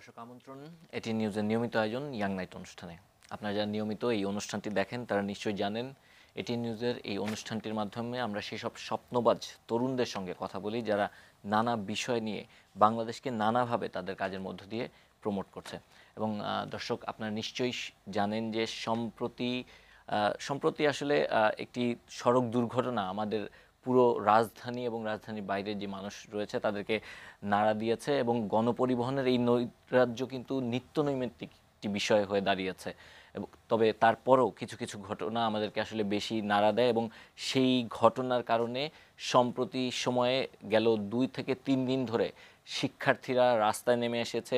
দর্শক আমন্ত্রণ এটি নিউজের নিয়মিত আয়োজন ইয়াং নাইট অনুষ্ঠানে। আপনারা যারা নিয়মিত এই অনুষ্ঠানটি দেখেন তারা নিশ্চয়ই জানেন এটি নিউজের এই অনুষ্ঠানটির মাধ্যমে আমরা সেসব স্বপ্নবাজ তরুণদের সঙ্গে কথা বলি যারা নানা বিষয় নিয়ে বাংলাদেশকে নানাভাবে তাদের কাজের মধ্য দিয়ে প্রমোট করছে। এবং দর্শক আপনারা নিশ্চয়ই জানেন যে সম্প্রতি আসলে একটি সড়ক দুর্ঘটনা আমাদের পুরো রাজধানী এবং রাজধানীর বাইরে যে মানুষ রয়েছে তাদেরকে নাড়া দিয়েছে এবং গণপরিবহনের এই নৈরাজ্য কিন্তু নিত্য নৈমিত্তিক একটি বিষয় হয়ে দাঁড়িয়েছে। তবে তারপরও কিছু কিছু ঘটনা আমাদেরকে আসলে বেশি নাড়া দেয় এবং সেই ঘটনার কারণে সম্প্রতি সময়ে গেল 2 থেকে 3 দিন ধরে শিক্ষার্থীরা রাস্তায় নেমে এসেছে।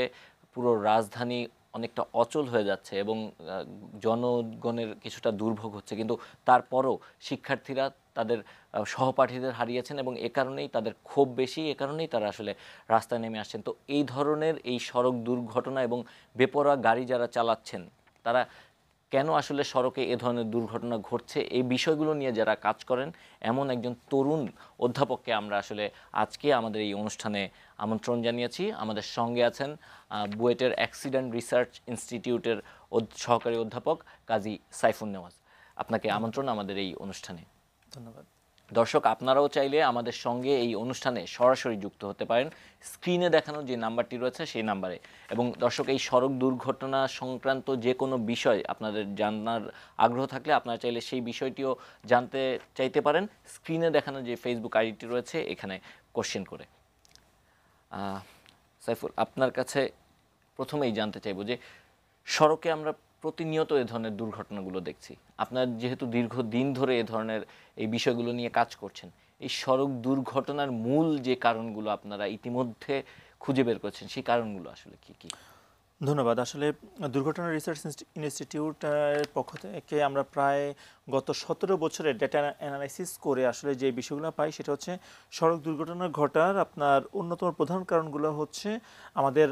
পুরো রাজধানী অনেকটা অচল হয়ে যাচ্ছে এবং জনগণের কিছুটা দুর্ভোগ হচ্ছে, কিন্তু তারপরও শিক্ষার্থীরা তাদের সহপাঠীদের হারিয়েছেন এবং এ কারণেই তাদের ক্ষোভ বেশি, এ কারণেই তারা আসলে রাস্তায় নেমে আসছেন। তো এই ধরনের এই সড়ক দুর্ঘটনা এবং বেপরোয়া গাড়ি যারা চালাচ্ছেন তারা কেন আসলে সড়কে এ ধরনের দুর্ঘটনা ঘটছে, এই বিষয়গুলো নিয়ে যারা কাজ করেন এমন একজন তরুণ অধ্যাপককে আমরা আসলে আজকে আমাদের এই অনুষ্ঠানে আমন্ত্রণ জানিয়েছি। আমাদের সঙ্গে আছেন বুয়েটের অ্যাক্সিডেন্ট রিসার্চ ইনস্টিটিউটের সহকারী অধ্যাপক কাজী সাইফুন নেওয়াজ। আপনাকে আমন্ত্রণ আমাদের এই অনুষ্ঠানে। ধন্যবাদ। দর্শক আপনারাও চাইলে আমাদের সঙ্গে এই অনুষ্ঠানে সরাসরি যুক্ত হতে পারেন স্ক্রিনে দেখানো যে নাম্বারটি রয়েছে সেই নাম্বারে। এবং দর্শক এই সড়ক দুর্ঘটনা সংক্রান্ত যে কোনো বিষয় আপনাদের জানার আগ্রহ থাকলে আপনারা চাইলে সেই বিষয়টিও জানতে চাইতে পারেন স্ক্রিনে দেখানো যে ফেসবুক আইডিটি রয়েছে এখানে কোশ্চেন করে। সাইফুল, আপনার কাছে প্রথমেই জানতে চাইব যে সড়কে আমরা প্রতিনিয়ত এ ধরনের দুর্ঘটনাগুলো দেখছি। আপনার যেহেতু দীর্ঘদিন ধরে এ ধরনের এই বিষয়গুলো নিয়ে কাজ করছেন, এই সড়ক দুর্ঘটনার মূল যে কারণগুলো আপনারা ইতিমধ্যে খুঁজে বের করছেন সেই কারণগুলো আসলে কি কি? ধন্যবাদ। আসলে দুর্ঘটনা রিসার্চ ইনস্টিটিউটের পক্ষ থেকে আমরা প্রায় গত 17 বছরের ডেটা অ্যানালাইসিস করে আসলে যে বিষয়গুলো পাই সেটা হচ্ছে সড়ক দুর্ঘটনা ঘটার আপনার অন্যতম প্রধান কারণগুলো হচ্ছে আমাদের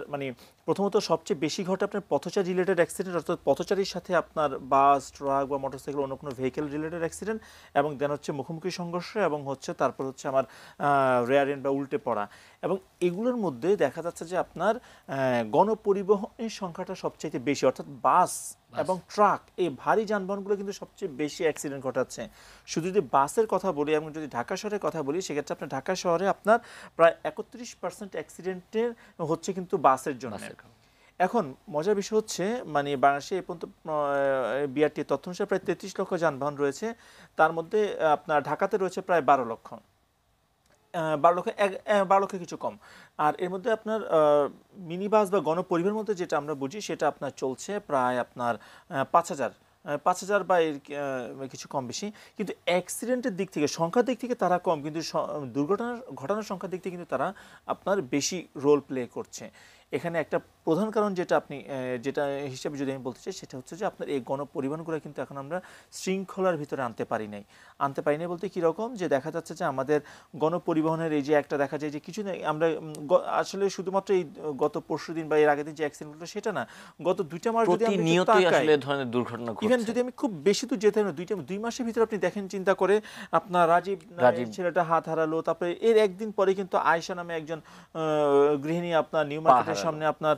প্রথমত সবচেয়ে বেশি ঘটে আপনার পথচারী রিলেটেড অ্যাক্সিডেন্ট, অর্থাৎ পথচারীর সাথে আপনার বাস, ট্রাক বা মোটরসাইকেল অন্য কোনো ভেহিকেল রিলেটেড অ্যাক্সিডেন্ট, এবং দেন হচ্ছে মুখোমুখি সংঘর্ষ, এবং তারপর হচ্ছে আমার রেয়ার এন্ড বা উল্টে পড়া। এবং এগুলোর মধ্যে দেখা যাচ্ছে যে আপনার গণপরিবহনের সংখ্যাটা সবচেয়ে বেশি, অর্থাৎ বাস এবং ট্রাক, এই ভারী যানবাহনগুলো কিন্তু সবচেয়ে বেশি অ্যাক্সিডেন্ট ঘটাচ্ছে। শুধু যদি বাসের কথা বলি এবং যদি ঢাকা শহরের কথা বলি সেক্ষেত্রে আপনার ঢাকা শহরে আপনার প্রায় 31% অ্যাক্সিডেন্টের হচ্ছে কিন্তু বাসের জন্য। এখন মজার বিষয় হচ্ছে বাংলাদেশে এই পর্যন্ত বিআরটি তথ্য অনুসারে প্রায় 33 লক্ষ যানবাহন রয়েছে, তার মধ্যে আপনার ঢাকাতে রয়েছে প্রায় 12 লক্ষ, 12 লক্ষ কিছু কম। আর এর মধ্যে আপনার মিনি বাস বা গণপরিবহনের মধ্যে যেটা আমরা বুঝি সেটা আপনার চলছে প্রায় আপনার 5,000 বা এর কিছু কম বেশি। কিন্তু অ্যাক্সিডেন্টের দিক থেকে, সংখ্যার দিক থেকে তারা কম, কিন্তু দুর্ঘটনার ঘটানোর সংখ্যার দিক থেকে কিন্তু তারা আপনার বেশি রোল প্লে করছে। এখানে একটা প্রধান কারণ যেটা হিসাবে যদি আমি বলতে চাই সেটা হচ্ছে যে আপনার এই গণপরিবহনগুলো কিন্তু এখন আমরা শৃঙ্খলার ভিতরে আনতে পারি নাই বলতে কীরকম, যে দেখা যাচ্ছে যে আমাদের গণপরিবহনের এই যে একটা দেখা যায় যে কিছু আমরা আসলে শুধুমাত্র এই গত পরশুদিন বা এর আগের দিন যে অ্যাক্সিডেন্টগুলো সেটা না, গত 2টা মাস যদি ইভেন যদি আমি খুব বেশি দূর যেতে না 2 মাসের ভিতরে আপনি দেখেন, চিন্তা করে আপনার রাজীব ছেলেটা হাত হারালো, তারপরে এর একদিন পরে কিন্তু আয়েশা নামে একজন গৃহিণী আপনার নিউ মার্কেটের সামনে আপনার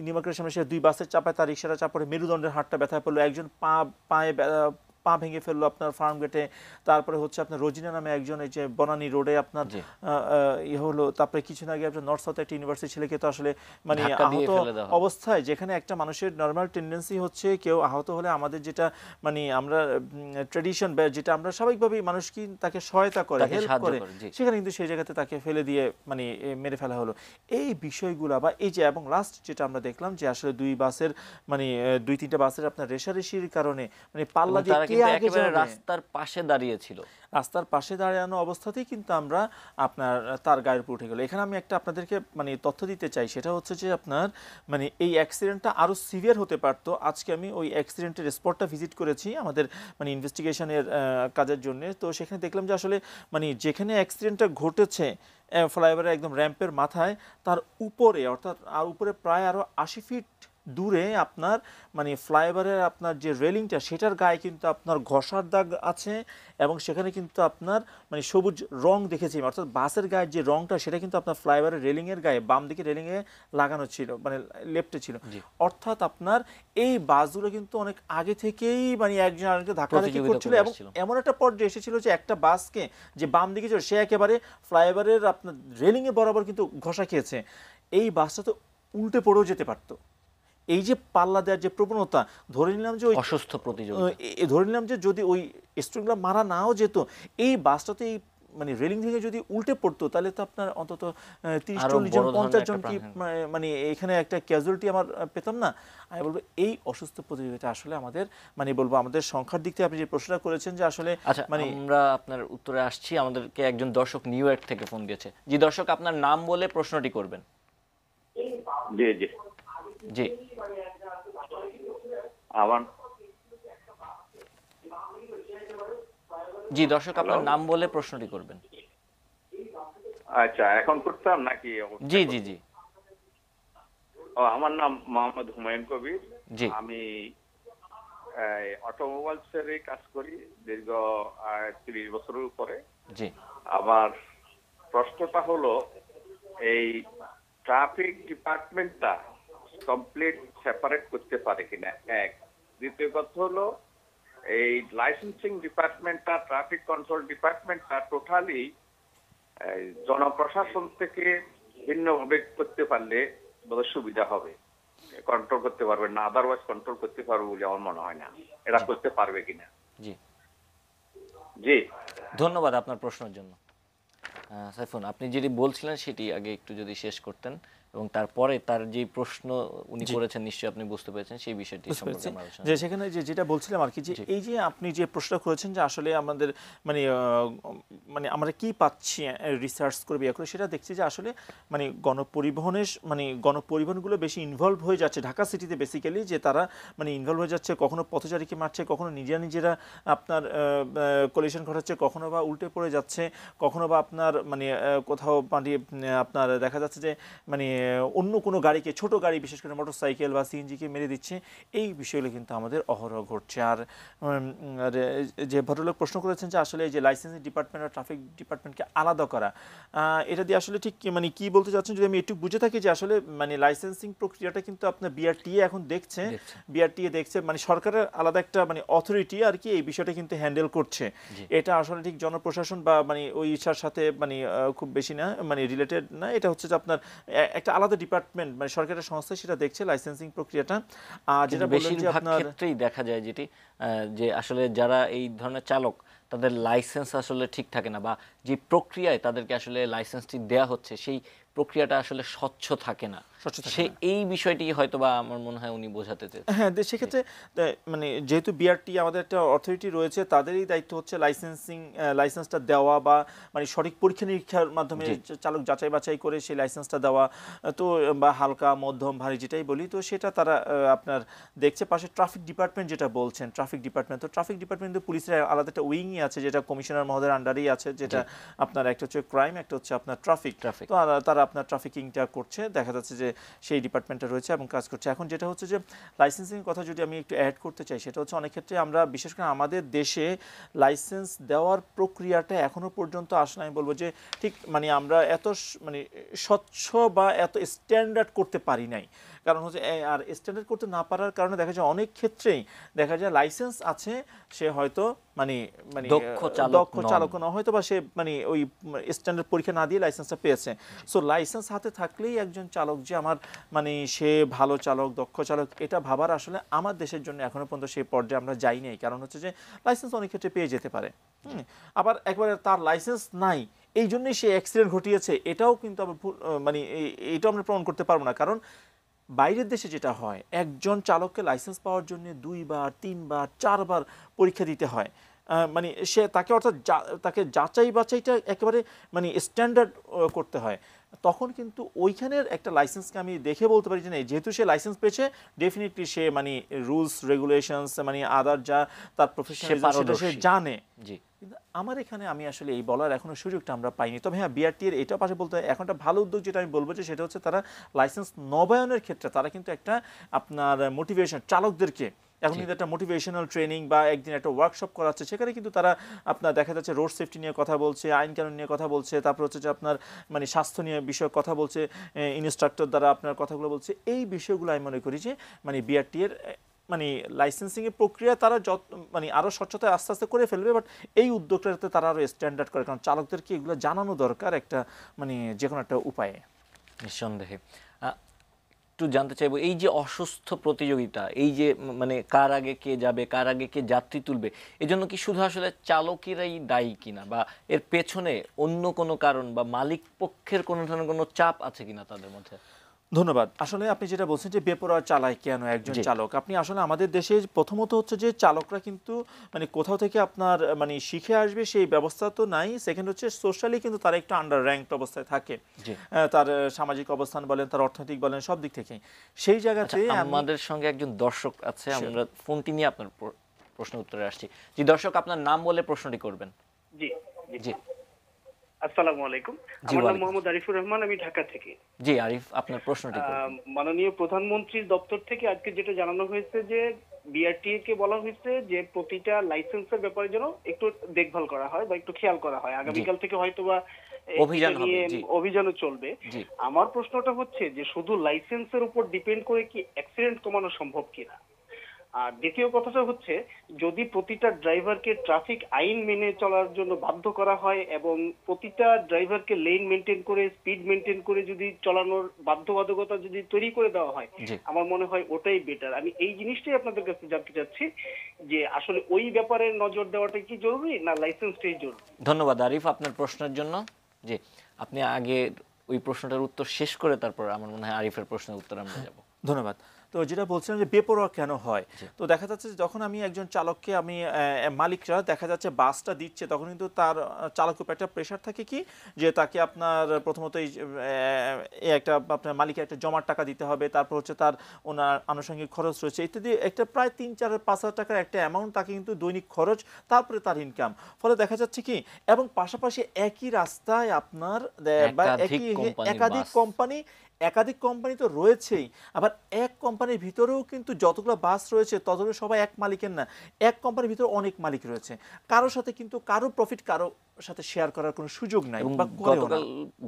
নিউ মার্কেটের সামনে সে 2 বাসের চাপায় তার রিক্সাটা চাপড়ে মেরুদণ্ডের হাড়টা ব্যথা পড়লো, একজন পা ভেঙে ফেললো আপনার ফার্ম গেটে। তারপরে হচ্ছে আপনার রোজিনা নামে একজন এই যে বনানী রোডে আপনার হলো। তারপরে কিছুদিন আগে আপনার নর্থ সাউথ একটা ইউনিভার্সিটি ছেলেকে তো আসলে আহত অবস্থায়, যেখানে একটা মানুষের নর্মাল টেন্ডেন্সি হচ্ছে কেউ আহত হলে আমাদের যেটা আমরা ট্র্যাডিশন বা যেটা আমরা স্বাভাবিকভাবেই মানুষ কি তাকে সহায়তা করে, হেল্প করে, সেখানে কিন্তু সেই জায়গাতে তাকে ফেলে দিয়ে মেরে ফেলা হলো। এই বিষয়গুলো বা এই যে, এবং লাস্ট যেটা আমরা দেখলাম যে আসলে 2-3টা বাসের আপনার রেষারেষির কারণে পাল্লা দিয়ে রাস্তার পাশে দাঁড়িয়েছিল, রাস্তার পাশে দাঁড়ানো অবস্থাতেই কিন্তু আমরা আপনার তার গায়ের উপর উঠে গেল। এখানে আমি একটা আপনাদেরকে তথ্য দিতে চাই, সেটা হচ্ছে যে আপনার এই অ্যাক্সিডেন্টটা আরও সিভিয়ার হতে পারত। আজকে আমি ওই অ্যাক্সিডেন্টের স্পটটা ভিজিট করেছি আমাদের ইনভেস্টিগেশনের কাজের জন্য। তো সেখানে দেখলাম যে আসলে যেখানে অ্যাক্সিডেন্টটা ঘটেছে ফ্লাইওভারের একদম র্যাম্পের মাথায়, তার উপরে, অর্থাৎ আর উপরে প্রায় আরও 80 ফিট দূরে আপনার মানে ফ্লাইওভারের আপনার যে রেলিংটা সেটার গায়ে কিন্তু আপনার ঘষার দাগ আছে এবং সেখানে কিন্তু আপনার মানে সবুজ রং দেখেছি, অর্থাৎ বাসের গায়ের যে রংটা সেটা কিন্তু আপনার ফ্লাইওভারের রেলিংয়ের গায়ে বাম দিকে রেলিংয়ে লাগানো ছিল, মানে লেফটে ছিল। অর্থাৎ আপনার এই বাসগুলো কিন্তু অনেক আগে থেকেই মানে একজন আরেকজনকে ধাক্কাধাক্কি করছিল এবং এমন একটা পর্যায়ে এসেছিল যে একটা বাসকে যে বাম দিকে ছিল সে একেবারে ফ্লাইওভারের আপনার রেলিংয়ে বরাবর কিন্তু ঘষা খেয়েছে। এই বাসটা তো উল্টে পড়েও যেতে পারতো। এই যে পাল্লা দেওয়ার যে প্রবণতা, ধরে নিলাম যে ওই অসুস্থ প্রতিযোগিতা, ধরে নিলাম যে যদি ওই স্ট্রোকগুলো মারা নাও যেত, এই বাসটাতে এই মানে রেলিং থেকে যদি উল্টে পড়তো তাহলে তো আপনার অন্তত 30-40 জন 50 জন কি মানে এখানে একটা ক্যাজুয়ালিটি আমার পেতাম না। আমি বলবো এই অসুস্থ প্রতিযোগিতা আসলে আমাদের মানে বলবো আমাদের সংখ্যার দিক থেকে আপনি যে প্রশ্নটা করেছেন যে আসলে মানে আমরা আপনার উত্তরে আসছি। আমাদেরকে একজন দর্শক নিউ ইয়র্ক থেকে ফোন দিয়েছে। জি দর্শক, আপনার নাম বলে প্রশ্নটি করবেন। জি জি জি আমার জি দর্শক, আপনার নাম বলে প্রশ্নটি করবেন। আচ্ছা, এখন করতাম নাকি? জি জি জি। আমার নাম মোহাম্মদ হুমায়ুন কবির। জি। আমি অটোমোবাইলসের কাজ করি দীর্ঘ 30 বছরের উপরে। জি। আমার প্রশ্নটা হলো, এই ট্রাফিক ডিপার্টমেন্টটা কমপ্লিট সেপারেট করতে পারে কিনা, এক। দ্বিতীয় কথা হলো, এই লাইসেন্সিং ডিপার্টমেন্টটা, ট্রাফিক কন্ট্রোল ডিপার্টমেন্টটা টোটালি জনপ্রশাসন থেকে ভিন্নভাবে করতে পারলে বোধহয় সুবিধা হবে। কন্ট্রোল করতে পারবে না, আদারওয়াইজ কন্ট্রোল করতে পারবে বলে আমার মনে হয় না। এটা করতে পারবে কিনা? জি জি, ধন্যবাদ আপনার প্রশ্নের জন্য। সাইফুন, আপনি যেটি বলছিলেন সেটি আগে একটু যদি শেষ করতেন এবং তারপরে তার যে প্রশ্ন উনি করেছেন নিশ্চয়ই আপনি বুঝতে পেরেছেন সেই বিষয়টি সম্পর্কে আমরা আলোচনা যে সেখানে যেটা বলছিলাম আর কি, যে এই যে আপনি যে প্রশ্ন করেছেন যে আসলে আমাদের মানে মানে আমরা কি পাচ্ছি রিসার্চ করে বিয়ে করে, সেটা দেখছি যে আসলে মানে গণপরিবহনগুলো বেশি ইনভলভ হয়ে যাচ্ছে ঢাকা সিটিতে বেসিক্যালি, যে তারা মানে ইনভলভ হয়ে যাচ্ছে, কখনো পথচারীকে মারছে, কখনো নিজেরা আপনার কলিশন ঘটাচ্ছে, কখনো বা উল্টে পড়ে যাচ্ছে, কখনো বা আপনার মানে কোথাও মানে আপনার দেখা যাচ্ছে যে মানে অন্য কোনো গাড়িকে, ছোট গাড়ি বিশেষ করে মোটরসাইকেল বা সিএনজিকে মেরে দিচ্ছে। এই বিষয়গুলো কিন্তু আমাদের অহরহ ঘটছে। আর যে ভদ্রলোক প্রশ্ন করেছেন যে আসলে এই যে লাইসেন্সিং ডিপার্টমেন্ট আর ট্রাফিক ডিপার্টমেন্টকে আলাদা করা, এটা দিয়ে আসলে ঠিক মানে কি বলতে চাচ্ছেন যদি আমি একটু বুঝে থাকি, যে আসলে মানে লাইসেন্সিং প্রক্রিয়াটা কিন্তু আপনার বিআরটিএ এখন দেখছে, মানে সরকারের আলাদা একটা মানে অথরিটি আর কি এই বিষয়টা কিন্তু হ্যান্ডেল করছে। এটা আসলে ঠিক জনপ্রশাসন বা মানে ওই ইচ্ছার সাথে মানে খুব বেশি না মানে রিলেটেড না। এটা হচ্ছে যে আপনার একটা আলাদা ডিপার্টমেন্ট মানে সরকারের সংস্থা সেটা দেখছে লাইসেন্সিং প্রক্রিয়াটা। আর যেটা বললেন যে আপনার ক্ষেত্রেই দেখা যায় যেটি যে আসলে যারা এই ধরনের চালক তাদের লাইসেন্স আসলে ঠিক থাকে না, বা যে প্রক্রিয়ায় তাদেরকে আসলে লাইসেন্সটি দেয়া হচ্ছে সেই প্রক্রিয়াটা আসলে স্বচ্ছ থাকে না। সে এই বিষয়টি হয়তো বা আমার মনে হয় উনি বোঝাতে চেয়েছেন। হ্যাঁ, সেক্ষেত্রে মানে যেহেতু বিআরটি আমাদের একটা অথরিটি রয়েছে, তাদেরই দায়িত্ব হচ্ছে লাইসেন্সটা দেওয়া বা মানে সঠিক পরীক্ষা নিরীক্ষার মাধ্যমে চালক যাচাই বাছাই করে সেই লাইসেন্সটা দেওয়া, তো বা হালকা মধ্যম ভারী যেটাই বলি, তো সেটা তারা আপনার দেখছে। পাশে ট্রাফিক ডিপার্টমেন্ট যেটা বলছেন, ট্রাফিক ডিপার্টমেন্ট তো পুলিশের আলাদা একটা উইংই আছে যেটা কমিশনার মহোদয়ের আন্ডারেই আছে, যেটা আপনার একটা হচ্ছে ক্রাইম, একটা হচ্ছে আপনার ট্রাফিক। তো তারা আপনার ট্রাফিকিংটা করছে, দেখা যাচ্ছে যে সেই ডিপার্টমেন্টটা রয়েছে এবং কাজ করছে। এখন যেটা হচ্ছে যে লাইসেন্সিং কথা যদি আমি একটু অ্যাড করতে চাই, সেটা হচ্ছে অনেক ক্ষেত্রে আমরা বিশেষ করে আমাদের দেশে লাইসেন্স দেওয়ার প্রক্রিয়াটা এখনো পর্যন্ত আসলে আমি বলবো যে ঠিক মানে আমরা এত মানে স্বচ্ছ বা এত স্ট্যান্ডার্ড করতে পারি নাই। কারণ হচ্ছে আর স্ট্যান্ডার্ড করতে না পারার কারণে দেখা যায় অনেক ক্ষেত্রেই দেখা যায় লাইসেন্স আছে, সে হয়তো মানে মানে দক্ষ চালক না, হয়তো বা সে মানে ওই স্ট্যান্ডার্ড পরীক্ষা না দিয়ে লাইসেন্সটা পেয়েছে। সো লাইসেন্স হাতে থাকলেই একজন চালক যে আমার মানে সে ভালো চালক, দক্ষ চালক, এটা ভাবার আসলে আমার দেশের জন্য এখনো পর্যন্ত সেই পর্যায়ে আমরা যাই নাই। কারণ হচ্ছে যে লাইসেন্স অনেক ক্ষেত্রে পেয়ে যেতে পারে, আবার একবারে তার লাইসেন্স নাই এই জন্যই সে অ্যাক্সিডেন্ট ঘটিয়েছে, এটাও কিন্তু আমরা মানে এইটাও আমরা প্রমাণ করতে পারবো না। কারণ বাইরের দেশে যেটা হয়, একজন চালককে লাইসেন্স পাওয়ার জন্য 2 বার 3 বার 4 বার পরীক্ষা দিতে হয়, মানে সে তাকে অর্থাৎ তাকে যাচাই বাছাইটা একেবারে মানে স্ট্যান্ডার্ড করতে হয়। তখন কিন্তু ওইখানের একটা লাইসেন্সকে আমি দেখে বলতে পারি যে যেহেতু সে লাইসেন্স পেয়েছে, ডেফিনেটলি সে মানে রুলস রেগুলেশনস মানে আদার যা তার প্রফেশনাল সে জানে। কিন্তু আমার এখানে আমি আসলে এই বলার এখনো সুযোগটা আমরা পাইনি। তবে হ্যাঁ, বিআরটি এর এটাও পাশে বলতে হয়, এখন একটা ভালো উদ্যোগ যেটা আমি বলবো যে সেটা হচ্ছে তারা লাইসেন্স নবায়নের ক্ষেত্রে তারা কিন্তু একটা আপনার মোটিভেশন চালকদেরকে এখন কিন্তু একটা মোটিভেশনাল ট্রেনিং বা একদিন একটা ওয়ার্কশপ করাচ্ছে, সেখানে কিন্তু তারা আপনার দেখা যাচ্ছে রোড সেফটি নিয়ে কথা বলছে, আইন কানুন নিয়ে কথা বলছে, তারপর হচ্ছে যে আপনার মানে স্বাস্থ্য নিয়ে বিষয়ে কথা বলছে, ইনস্ট্রাক্টর দ্বারা আপনার কথাগুলো বলছে। এই বিষয়গুলো আমি মনে করি যে মানে বিআরটি এর মানে লাইসেন্সিং এর প্রক্রিয়া তারা যত মানে আরো স্বচ্ছতা আস্তে আস্তে করে ফেলবে, বাট এই উদ্যোগটাতে তারা আরো স্ট্যান্ডার্ড করে, কারণ চালকদেরকে এগুলো জানানো দরকার একটা মানে যে কোনো একটা উপায়ে। নিঃসন্দেহে। একটু জানতে চাইবো, এই যে অসুস্থ প্রতিযোগিতা, এই যে মানে কার আগে কে যাবে, কার আগে কে যাত্রী তুলবে, এজন্য কি শুধু আসলে চালকেরাই দায়ী কিনা, বা এর পেছনে অন্য কোনো কারণ বা মালিক পক্ষের কোনো ধরনের কোনো চাপ আছে কিনা তাদের মধ্যে? ধন্যবাদ। আসলে আপনি যেটা বলছেন যে বেপরোয়া চালায় কেন একজন জি। চালক, আপনি আসলে আমাদের দেশে প্রথমত হচ্ছে যে চালকরা কিন্তু মানে কোথাও থেকে আপনার মানে শিখে আসবে সেই ব্যবস্থা তো নাই। সেকেন্ড হচ্ছে সোশ্যালি কিন্তু তারা একটু আন্ডার র্যাঙ্কড অবস্থায় থাকে, জি। তার সামাজিক অবস্থান বলেন, তার অর্থনৈতিক বলেন, সব দিক থেকেই সেই আচ্ছা, জায়গাতে আমাদের সঙ্গে একজন দর্শক আছে, আমরা ফোনটি নিয়ে আপনার প্রশ্ন উত্তরে আসছি। জি দর্শক, আপনার নাম বলে প্রশ্নটি করবেন। জি জি। আসসালামু আলাইকুম। জি, আমার নাম ওয়ালাইকুম মোহাম্মদ আরিফুর রহমান, আমি ঢাকা থেকে। জি আরিফ, আপনার প্রশ্নটি করবেন। মাননীয় প্রধানমন্ত্রীর দপ্তর থেকে আজকে যেটা জানানো হয়েছে যে বিআরটিএ কে বলা হয়েছে যে প্রতিটা লাইসেন্সের ব্যাপারে যেন একটু দেখভাল করা হয় বা একটু খেয়াল করা হয়। আগামীকাল থেকে হয়তোবা অভিযান এটা হবে, নিয়ে জি। অভিযানও চলবে। জি। আমার প্রশ্নটা হচ্ছে যে শুধু লাইসেন্সের উপর ডিপেন্ড করে কি অ্যাক্সিডেন্ট কমানো সম্ভব কিনা? আর দ্বিতীয় কথাটা হচ্ছে, যদি প্রতিটা ড্রাইভারকে ট্রাফিক আইন মেনে চলার জন্য বাধ্য করা হয় এবং প্রতিটা ড্রাইভারকে লেন মেনটেন করে স্পিড মেনটেন করে যদি চলানোর বাধ্যবাধকতা যদি তৈরি করে দেওয়া হয়, জি। আমার মনে হয় ওটাই বেটার। আমি এই জিনিসটাই আপনাদের কাছে জানতে চাচ্ছি যে আসলে ওই ব্যাপারে নজর দেওয়াটা কি জরুরি না লাইসেন্সটাই জরুরি? ধন্যবাদ আরিফ আপনার প্রশ্নের জন্য। জি, আপনি আগে ওই প্রশ্নটার উত্তর শেষ করে তারপর আমার মনে হয় আরিফের প্রশ্নের উত্তর আমরা যাব। ধন্যবাদ। তো যেটা বলছিলাম যে বেপরোয়া কেন হয়, তো দেখা যাচ্ছে যে যখন আমি একজন চালককে আমি মালিকরা দেখা যাচ্ছে বাসটা দিচ্ছে, তখন কিন্তু তার চালকের উপর একটা প্রেশার থাকে কি যে তাকে আপনার প্রথমত এই একটা আপনার মালিকের একটা জমার টাকা দিতে হবে, তারপর হচ্ছে তার ওনার আনুষঙ্গিক খরচ রয়েছে ইত্যাদি, একটা প্রায় ৩-৪-৫ হাজার টাকার একটা অ্যামাউন্ট তাকে কিন্তু দৈনিক খরচ, তারপরে তার ইনকাম। ফলে দেখা যাচ্ছে কি, এবং পাশাপাশি একই রাস্তায় আপনার বা একাধিক কোম্পানি তো রয়েছেই, আবার এক কোম্পানির ভিতরেও কিন্তু যতগুলো বাস রয়েছে ততগুলো সবাই এক মালিকের না, এক কোম্পানির ভিতরে অনেক মালিক রয়েছে, কারোর সাথে কিন্তু কারো প্রফিট কারো সাথে শেয়ার করার কোনো সুযোগ নাই এবং বা করেও না।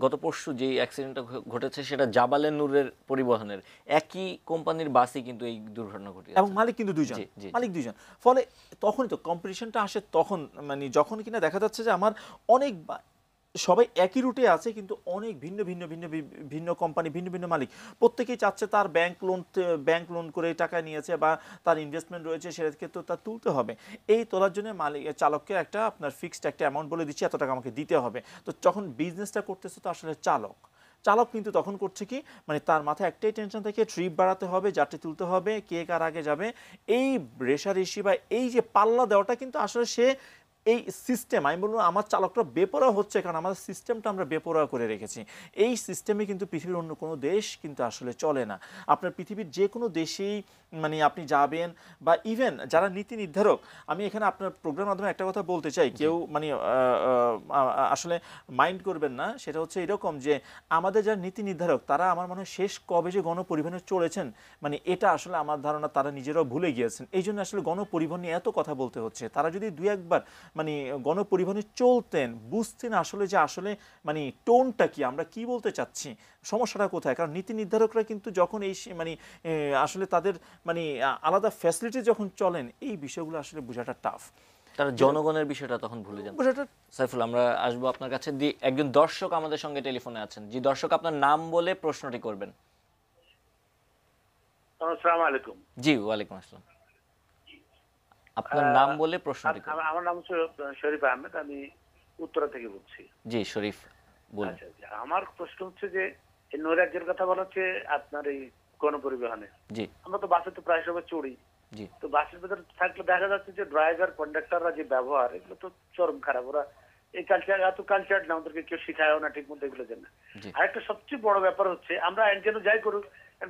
গত পরশু যে অ্যাক্সিডেন্টটা ঘটেছে সেটা জাবালে নূরের পরিবহনের একই কোম্পানির বাসই কিন্তু এই দুর্ঘটনা ঘটেছে, এবং মালিক কিন্তু দুইজন, জি, জি, মালিক দুইজন। ফলে তখনই তো কম্পিটিশনটা আসে, তখন মানে যখন কিনা দেখা যাচ্ছে যে আমার অনেক সবাই একই রুটে আছে কিন্তু অনেক ভিন্ন ভিন্ন ভিন্ন ভিন্ন কোম্পানি, ভিন্ন ভিন্ন মালিক, প্রত্যেকেই চাচ্ছে তার ব্যাংক লোন করে টাকা নিয়েছে বা তার ইনভেস্টমেন্ট রয়েছে, সেটাকে তো তার তুলতে হবে। এই তোলার জন্য চালককে একটা আপনার ফিক্সড একটা অ্যামাউন্ট বলে দিচ্ছে, এত টাকা আমাকে দিতে হবে। তো যখন বিজনেসটা করতেছে তো আসলে চালক কিন্তু তখন করছে কি, মানে তার মাথায় একটাই টেনশন থাকে, ট্রিপ বাড়াতে হবে, যাত্রী তুলতে হবে, কে কার আগে যাবে, এই রেষারেষি বা এই যে পাল্লা দেওয়াটা কিন্তু আসলে সে এই সিস্টেম, আমি বলবো আমার চালকরা বেপরোয়া হচ্ছে কারণ আমাদের সিস্টেমটা আমরা বেপরোয়া করে রেখেছি। এই সিস্টেমে কিন্তু পৃথিবীর অন্য কোনো দেশ কিন্তু আসলে চলে না। আপনার পৃথিবীর যে কোনো দেশেই মানে আপনি যাবেন, বা ইভেন যারা নীতি নির্ধারক, আমি এখানে আপনার প্রোগ্রামের মাধ্যমে একটা কথা বলতে চাই, কেউ মানে আসলে মাইন্ড করবেন না, সেটা হচ্ছে এরকম যে আমাদের যারা নীতি নির্ধারক তারা আমার মনে হয় শেষ কবে যে গণপরিবহনে চলেছেন, মানে এটা আসলে আমার ধারণা তারা নিজেরাও ভুলে গিয়েছেন। এই জন্য আসলে গণপরিবহন নিয়ে এত কথা বলতে হচ্ছে। তারা যদি দুই একবার মানে গণপরিবহনে চলতেন, বুঝতেন আসলে যে আসলে মানে টোনটা কি, আমরা কি বলতে চাচ্ছি, সমস্যাটা কোথায়। কারণ নীতি নির্ধারকরা কিন্তু যখন এই মানে আসলে তাদের মানে আলাদা ফ্যাসিলিটি যখন চলেন, এই বিষয়গুলো আসলে বোঝাটা টাফ, তারা জনগণের বিষয়টা তখন ভুলে যান। বোঝাটা। সাইফুল, আমরা আসবো আপনার কাছে। একজন দর্শক আমাদের সঙ্গে টেলিফোনে আছেন। জি দর্শক, আপনার নাম বলে প্রশ্নটি করবেন। আসসালামু আলাইকুম। জি, ওয়ালাইকুম আসসালাম। আপনার নাম বলে প্রশ্নটি করবেন। আমার নাম হচ্ছে শরীফ আহমেদ, আমি উত্তরা থেকে বলছি। জি শরীফ, বলুন। আচ্ছা, আমার প্রশ্ন হচ্ছে যে এই নৈরাজ্যের কথা বলা হচ্ছে আপনার এই গণপরিবহনে। জি। আমরা তো বাসে তো প্রায় সময় চড়ি। জি। তো বাসের ভেতরে থাকলে দেখা যাচ্ছে যে ড্রাইভার কন্ডাক্টররা যে ব্যবহার, এগুলো তো চরম খারাপ। ওরা এই কালচার না, আমাদেরকে কেউ শিখায়ও না ঠিক মতো এগুলো জানে। আরেকটা সবচেয়ে বড় ব্যাপার হচ্ছে, আমরা যেন যাই করুক,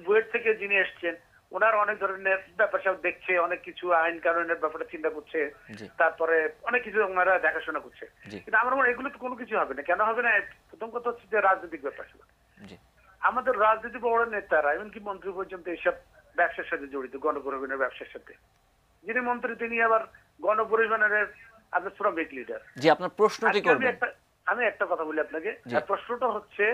বুয়েট থেকে যিনি এসছেন ওনার অনেক ধরনের ব্যাপার সব দেখছে, অনেক কিছু আইন কানুনের ব্যাপারে চিন্তা করছে, জি তারপরে অনেক কিছু ওনারা দেখাশোনা করছে। জি কিন্তু আমার মনে হয় এগুলো তো কোনো কিছু হবে না। কেন হবে না? প্রথম কথা হচ্ছে যে রাজনৈতিক ব্যাপার স্যাপার। জি আমাদের রাজনীতি বড় নেতারা এমনকি মন্ত্রী পর্যন্ত এইসব ব্যবসার সাথে জড়িত, গণপরিবহনের ব্যবসার সাথে। যিনি মন্ত্রী তিনি আবার গণপরিবহনের শ্রমিক লিডার। জি আপনার প্রশ্নটি করবেন। আমি একটা কথা বলি আপনাকে। জি। প্রশ্নটা হচ্ছে,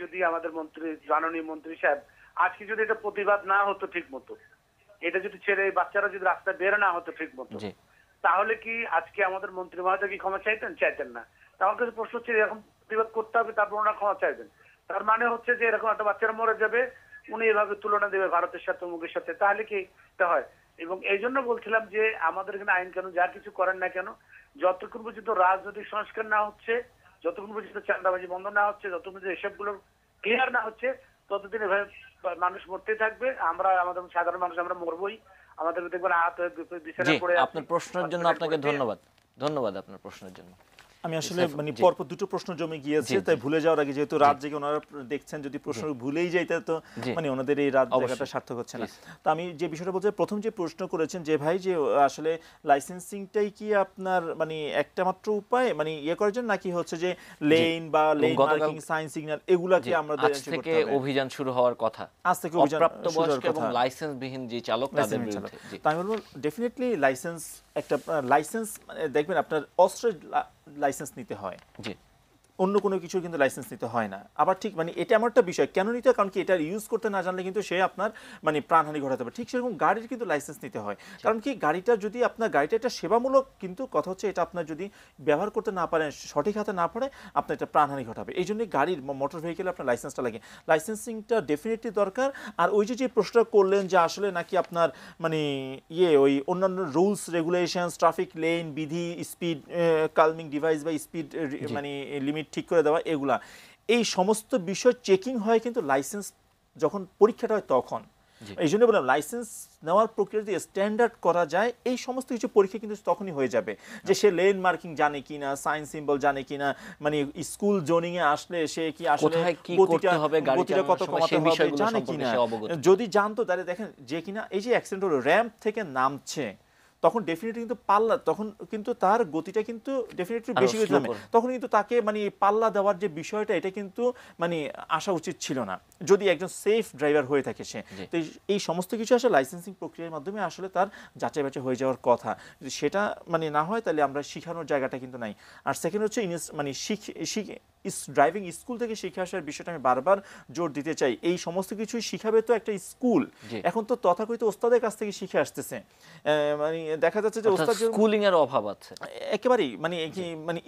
যদি আমাদের মন্ত্রী, মাননীয় মন্ত্রী সাহেব আজকে যদি এটা প্রতিবাদ না হতো ঠিক মতো, এটা যদি ছেড়ে এই বাচ্চারা যদি রাস্তায় বের না হতো ঠিক মতো, জি তাহলে কি আজকে আমাদের মন্ত্রী মহোদয় কি ক্ষমা চাইতেন না? তা আমার কাছে প্রশ্ন হচ্ছে, এরকম প্রতিবাদ করতে হবে তারপর ওনারা ক্ষমা চাইবেন। তার মানে হচ্ছে যে এরকম একটা বাচ্চারা মরে যাবে, উনি এভাবে তুলনা দেবে ভারতের সাথে, অমুকের সাথে, তাহলে কি এটা হয়? এবং এই জন্য বলছিলাম যে আমাদের এখানে আইন কানুন যা কিছু করেন না কেন, যতক্ষণ পর্যন্ত রাজনৈতিক সংস্কার না হচ্ছে, যতক্ষণ পর্যন্ত চাঁদাবাজি বন্ধ না হচ্ছে, যতক্ষণ পর্যন্ত এসবগুলো ক্লিয়ার না হচ্ছে, ততদিন এভাবে মানুষ মরতেই থাকবে। আমাদের সাধারণ মানুষ আমরা মরবই। আমাদের দেখবেন আহত হয়ে জি বিছানায় পড়ে আপনার প্রশ্নের জন্য আপনাকে ধন্যবাদ আপনার প্রশ্নের জন্য। আমি আসলে মানে জি। পরপর দুটো প্রশ্ন জমে গিয়েছে, জি, তাই জি। ভুলে যাওয়ার আগে যেহেতু রাত জেগে ওনারা দেখছেন, যদি প্রশ্ন ভুলেই যাইতে তো জি। মানে ওনাদের এই রাত অবশ্যই। জায়গাটা সার্থক হচ্ছে না। Please. তো আমি যে বিষয়টা বলতে, প্রথম যে প্রশ্ন করেছেন যে ভাই যে আসলে লাইসেন্সিংটাই কি আপনার মানে একটা মাত্র উপায় মানে ইয়ে করার জন্য, নাকি হচ্ছে যে লেন বা লেন মার্কিং, সাইন সিগন্যাল এগুলাকে আমাদের আজ থেকে অভিযান শুরু হওয়ার কথা। আজ থেকে অভিযান শুরু অপ্রাপ্তবয়স্ক হওয়ার এবং কথা। লাইসেন্সবিহীন যে চালক তাদের বিরুদ্ধে। জি তো আমি বলবো ডেফিনেটলি লাইসেন্স, একটা লাইসেন্স মানে দেখবেন আপনার অস্ত্রের লাইসেন্স নিতে হয়, জি অন্য কোনো কিছু কিন্তু লাইসেন্স নিতে হয় না। আবার ঠিক মানে এটা এমন একটা বিষয়, কেন নিতে হয়? কারণ কি এটা ইউজ করতে না জানলে কিন্তু সে আপনার মানে প্রাণহানি ঘটাতে পারে। ঠিক সেরকম গাড়ির কিন্তু লাইসেন্স নিতে হয়। কারণ কি গাড়িটা যদি আপনার গাড়িটা একটা সেবামূলক, কিন্তু কথা হচ্ছে এটা আপনার যদি ব্যবহার করতে না পারেন, সঠিক হাতে না পারে, আপনার এটা প্রাণহানি ঘটাবে। এই জন্যই গাড়ির মোটর ভেহিকেলে আপনার লাইসেন্সটা লাগে। লাইসেন্সিংটা ডেফিনেটলি দরকার। আর ওই যে প্রশ্নটা করলেন যে আসলে নাকি আপনার মানে ওই অন্যান্য রুলস রেগুলেশনস, ট্রাফিক লেন বিধি, স্পিড কালমিং ডিভাইস বা স্পিড মানে লিমিট ঠিক করে দেওয়া, এগুলা এই সমস্ত বিষয় চেকিং হয় কিন্তু লাইসেন্স যখন পরীক্ষাটা হয় তখন। এই জন্য বললাম লাইসেন্স নেওয়ার প্রক্রিয়া যদি স্ট্যান্ডার্ড করা যায়, এই সমস্ত কিছু পরীক্ষা কিন্তু তখনই হয়ে যাবে, যে সে লেন মার্কিং জানে কিনা, সাইন সিম্বল জানে কিনা, মানে স্কুল জোনিং এ আসলে সে কি আসলে গতিটা কত কমাতে হবে জানে কিনা। যদি জানতো তাহলে দেখেন যে কিনা এই যে অ্যাক্সিডেন্ট হলো, র্যাম্প থেকে নামছে, তখন ডেফিনেটলি কিন্তু পাল্লা, তখন কিন্তু তার গতিটা কিন্তু ডেফিনেটলি বেশি হয়ে যাবে, তখন কিন্তু তাকে মানে পাল্লা দেওয়ার যে বিষয়টা, এটা কিন্তু মানে আসা উচিত ছিল না যদি একজন সেফ ড্রাইভার হয়ে থাকে সে। তো এই সমস্ত কিছু আসলে লাইসেন্সিং প্রক্রিয়ার মাধ্যমে আসলে তার যাচাই বাছাই হয়ে যাওয়ার কথা। যদি সেটা মানে না হয় তাহলে আমরা শেখানোর জায়গাটা কিন্তু নাই। আর সেকেন্ড হচ্ছে মানে ড্রাইভিং স্কুল থেকে শিখে আসার বিষয়টা আমি বারবার জোর দিতে চাই। এই সমস্ত কিছুই শিখাবে তো একটা স্কুল, এখন তো তথাকথিত ওস্তাদের কাছ থেকে শিখে আসতেছে। মানে দেখা যাচ্ছে যে ওস্তাদ স্কুলিং এর অভাব আছে একেবারেই, মানে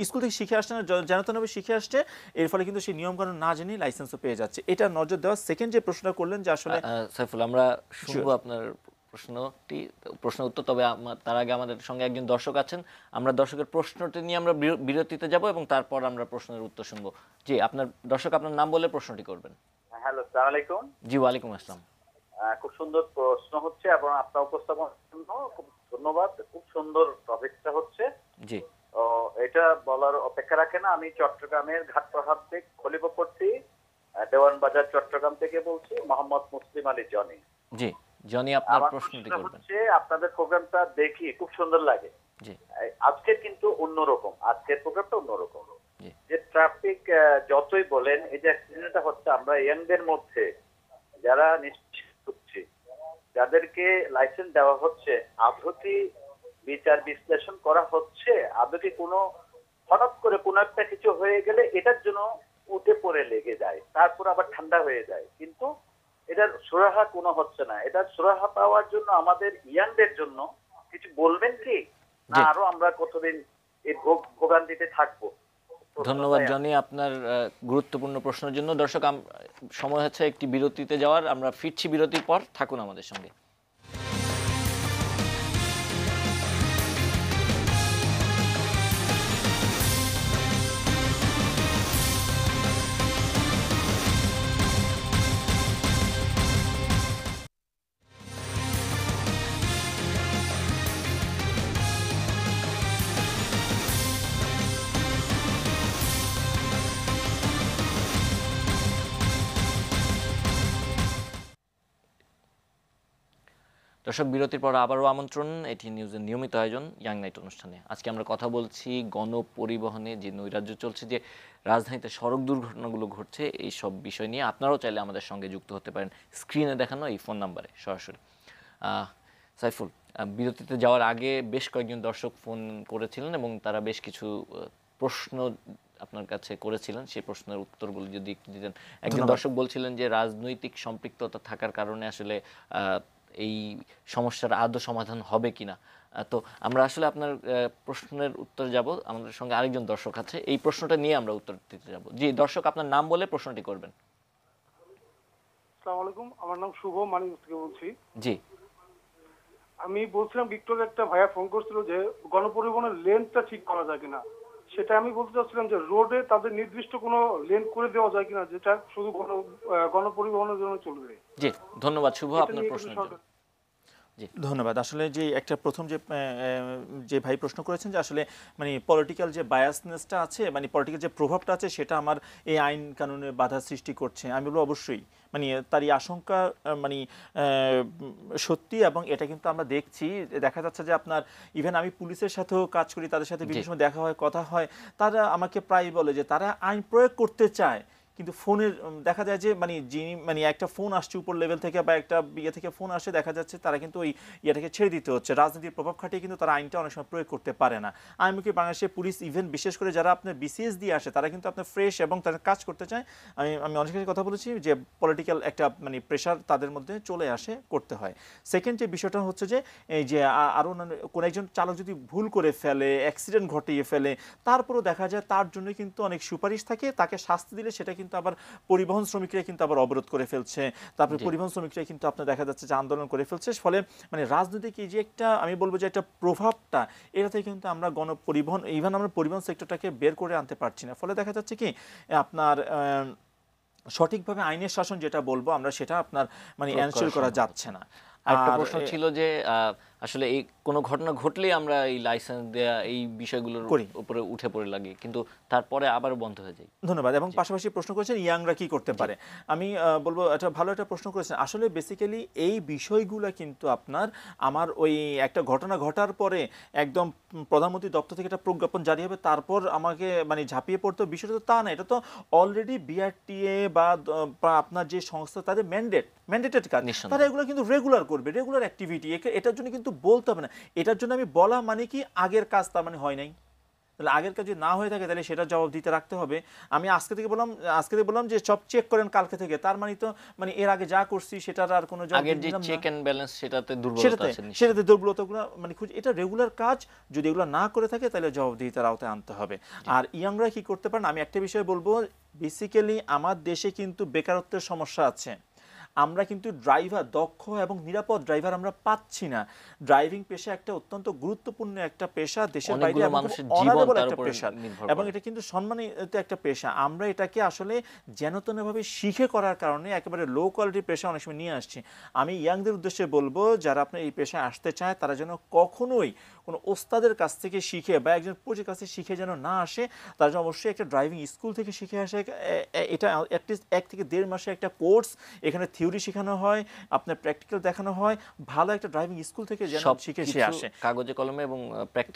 স্কুল থেকে শিখে আসছে না, জানাতনভাবে শিখে আসছে, এর ফলে কিন্তু সেই নিয়ম কানুন না জেনে লাইসেন্সও পেয়ে যাচ্ছে। এটা নজর দেওয়া। সেকেন্ড যে প্রশ্নটা করলেন যে আসলে সাইফুল, আমরা শুনবো আপনার প্রশ্ন উত্তর, তবে তার আগে আমাদের সঙ্গে একজন দর্শক আছেন, আমরা দর্শকের প্রশ্নটি নিয়ে আমরা বিরতিতে যাব এবং তারপর আমরা প্রশ্নের উত্তর শুনবো। জি আপনার দর্শক আপনার নাম বলে প্রশ্নটি করবেন। হ্যালো, আসসালামু আলাইকুম। জি ওয়ালাইকুম আসসালাম। খুব সুন্দর প্রশ্ন হচ্ছে এবং আপনার উপস্থাপনার জন্য খুব ধন্যবাদ। খুব সুন্দর টপিকটা হচ্ছে। জি এটা বলার অপেক্ষা রাখে না। আমি চট্টগ্রামের ঘাটপ্রহাট থেকে খলিফাপট্টি দেওয়ান বাজার চট্টগ্রাম থেকে বলছি, মোহাম্মদ মুসলিম আলী জনি। জি জনি আপনার প্রশ্নটি করবেন। আপনাদের প্রোগ্রামটা দেখি খুব সুন্দর লাগে। জি আজকের কিন্তু অন্যরকম, আজকের প্রোগ্রামটা অন্যরকম। জি যে ট্রাফিক যতই বলেন, এই যে অ্যাক্সিডেন্টটা হচ্ছে, আমরা ইয়াংদের মধ্যে যারা নিশ্চিত হচ্ছে, যাদেরকে লাইসেন্স দেওয়া হচ্ছে, আদৌ কি বিচার বিশ্লেষণ করা হচ্ছে? আদৌ কি কোনো হঠাৎ করে কোনো একটা কিছু হয়ে গেলে এটার জন্য উঠে পড়ে লেগে যায়, তারপর আবার ঠান্ডা হয়ে যায়, কিন্তু এটার সুরাহা কোনো হচ্ছে না। এটার সুরাহা পাওয়ার জন্য আমাদের ইয়াংদের জন্য কিছু বলবেন কি, না আরো আমরা কতদিন এই ভোগান্তিতে থাকবো? ধন্যবাদ জনি আপনার গুরুত্বপূর্ণ প্রশ্নের জন্য। দর্শক সময় হচ্ছে একটি বিরতিতে যাওয়ার, আমরা ফিরছি বিরতির পর, থাকুন আমাদের সঙ্গে। দর্শক, বিরতির পর আবারও আমন্ত্রণ এটি নিউজের নিয়মিত আয়োজন ইয়াং নাইট অনুষ্ঠানে। আজকে আমরা কথা বলছি গণপরিবহনে যে নৈরাজ্য চলছে, যে রাজধানীতে সড়ক দুর্ঘটনাগুলো ঘটছে, এই সব বিষয় নিয়ে আপনারাও চাইলে আমাদের সঙ্গে যুক্ত হতে পারেন স্ক্রিনে দেখানো এই ফোন নাম্বারে সরাসরি। সাইফুল, বিরতিতে যাওয়ার আগে বেশ কয়েকজন দর্শক ফোন করেছিলেন এবং তারা বেশ কিছু প্রশ্ন আপনার কাছে করেছিলেন, সেই প্রশ্নের উত্তরগুলো যদি একটু দিতেন। একজন দর্শক বলছিলেন যে রাজনৈতিক সম্পৃক্ততা থাকার কারণে আসলে এই সমস্যার আদৌ সমাধান হবে কিনা। তো আমরা আসলে আপনার প্রশ্নের উত্তর যাব, আমাদের সঙ্গে আরেকজন দর্শক আছে, এই প্রশ্নটা নিয়ে আমরা উত্তর দিতে যাব। জি দর্শক, আপনার নাম বলে প্রশ্নটি করবেন। আসসালামু আলাইকুম, আমার নাম শুভ, মানিক থেকে বলছি। জি, আমি বলছিলাম ভিক্টোরিয়া একটা ভাইয়া ফোন করছিল যে গণপরিবহনের লেনটা ঠিক করা যায় কিনা। সেটা আমি বলতে চাচ্ছিলাম যে রোডে তাদের নির্দিষ্ট কোনো লেন করে দেওয়া যায় কিনা, যেটা শুধু গণপরিবহনের জন্য চলবে। জি ধন্যবাদ শুভ এটা আপনার নিয়ে প্রশ্নের একটু জন্য। ধন্যবাদ। আসলে যে একটা প্রথম যে ভাই প্রশ্ন করেছেন যে আসলে মানে পলিটিক্যাল যে বায়াসনেসটা আছে, মানে পলিটিক্যাল যে প্রভাবটা আছে, সেটা আমার এই আইন কানুনে বাধা সৃষ্টি করছে। আমি বলবো অবশ্যই মানে তার এই আশঙ্কা মানে সত্যি, এবং এটা কিন্তু আমরা দেখছি। দেখা যাচ্ছে যে আপনার ইভেন আমি পুলিশের সাথেও কাজ করি, তাদের সাথে বিভিন্ন সময় দেখা হয়, কথা হয়, তারা আমাকে প্রায় বলে যে তারা আইন প্রয়োগ করতে চায়, কিন্তু ফোনের দেখা যায় যে মানে যিনি মানে একটা ফোন আসছে উপর লেভেল থেকে বা একটা ইয়ে থেকে ফোন আসে, দেখা যাচ্ছে তারা কিন্তু ওই ইয়েটাকে ছেড়ে দিতে হচ্ছে। রাজনীতির প্রভাব খাটিয়ে কিন্তু তারা আইনটা অনেক সময় প্রয়োগ করতে পারে না। আমি কি বাংলাদেশের পুলিশ ইভেন বিশেষ করে যারা আপনার বিসিএস দিয়ে আসে, তারা কিন্তু আপনার ফ্রেশ এবং তারা কাজ করতে চায়। আমি অনেক কিছু কথা বলেছি যে পলিটিক্যাল একটা মানে প্রেশার তাদের মধ্যে চলে আসে, করতে হয়। সেকেন্ড যে বিষয়টা হচ্ছে যে এই যে আরও কোনো একজন চালক যদি ভুল করে ফেলে, অ্যাক্সিডেন্ট ঘটিয়ে ফেলে, তারপরেও দেখা যায় তার জন্য কিন্তু অনেক সুপারিশ থাকে, তাকে শাস্তি দিলে সেটা কিন্তু আবার পরিবহন শ্রমিকরা কিন্তু আবার অবরোধ করে ফেলছে, তারপরে পরিবহন শ্রমিকরা কিন্তু আপনার দেখা যাচ্ছে যে আন্দোলন করে ফেলছে। ফলে মানে রাজনৈতিক এই যে একটা আমি বলবো যে একটা প্রভাবটা, এটাতে কিন্তু আমরা গণপরিবহন ইভেন আমরা পরিবহন সেক্টরটাকে বের করে আনতে পারছি না। ফলে দেখা যাচ্ছে কি আপনার সঠিকভাবে আইনের শাসন যেটা বলবো আমরা, সেটা আপনার মানে এনশিওর করা যাচ্ছে না। একটা প্রশ্ন ছিল যে আসলে এই কোনো ঘটনা ঘটলেই আমরা এই লাইসেন্স দেয়া এই বিষয়গুলোর উপরে উঠে পড়ে লাগি, কিন্তু তারপরে আবার বন্ধ হয়ে যায়। ধন্যবাদ। এবং পাশাপাশি প্রশ্ন করেছেন ইয়াংরা কি করতে পারে। আমি বলবো এটা ভালো একটা প্রশ্ন করেছেন। আসলে বেসিক্যালি এই বিষয়গুলো কিন্তু আপনার আমার ওই একটা ঘটনা ঘটার পরে একদম প্রধানমন্ত্রী দপ্তর থেকে একটা প্রজ্ঞাপন জারি হবে, তারপর আমাকে মানে ঝাঁপিয়ে পড়তে, বিষয়টা তো তা না। এটা তো অলরেডি বিআরটিএ বা আপনার যে সংস্থা, তাদের ম্যান্ডেটেড কাজ, তারা এগুলো কিন্তু রেগুলার করবে, রেগুলার অ্যাক্টিভিটি। এটার জন্য কিন্তু বলতে হবে না। এটার জন্য আমি বলা মানে কি আগের কাজ তার মানে হয় নাই, তাহলে আগের কাজ যদি না হয়ে থাকে তাহলে সেটা জবাব দিতে রাখতে হবে। আমি আজকে থেকে বললাম যে সব চেক করেন কালকে থেকে, তার মানে তো মানে এর আগে যা করছি সেটার আর কোনো জবাব দিলাম না। চেক এন্ড ব্যালেন্স সেটাতে দুর্বলতা আছে, সেটাতে দুর্বলতাগুলো মানে খুঁজে, এটা রেগুলার কাজ। যদি এগুলো না করে থাকে তাহলে জবাবদিহিতার আওতায় আনতে হবে। আর ইয়াংরা কি করতে পারেন, আমি একটা বিষয় বলবো, বেসিক্যালি আমার দেশে কিন্তু বেকারত্বের সমস্যা আছে। আমরা কিন্তু ড্রাইভার, দক্ষ এবং নিরাপদ ড্রাইভার আমরা পাচ্ছি না। ড্রাইভিং পেশা একটা অত্যন্ত গুরুত্বপূর্ণ একটা পেশা, দেশের বাইরে অনারেবল একটা পেশা, এবং এটা কিন্তু সম্মানিত একটা পেশা। আমরা এটাকে আসলে যেনতেনভাবে শিখে করার কারণে একেবারে লো কোয়ালিটির পেশা অনেক সময় নিয়ে আসছি। আমি ইয়াংদের উদ্দেশ্যে বলবো, যারা আপনার এই পেশায় আসতে চায়, তারা যেন কখনোই কোনো ওস্তাদের কাছ থেকে শিখে বা একজন কোচের কাছে শিখে যেন না আসে। তারা যেন অবশ্যই একটা ড্রাইভিং স্কুল থেকে শিখে আসে। এটা অ্যাটলিস্ট 1 থেকে 1.5 মাসের একটা কোর্স, এখানে থিওরি শেখানো হয়, আপনার প্র্যাকটিক্যাল দেখানো হয়। ভালো একটা ড্রাইভিং স্কুল থেকে যেন শিখে সে আসে, কাগজে কলমে এবং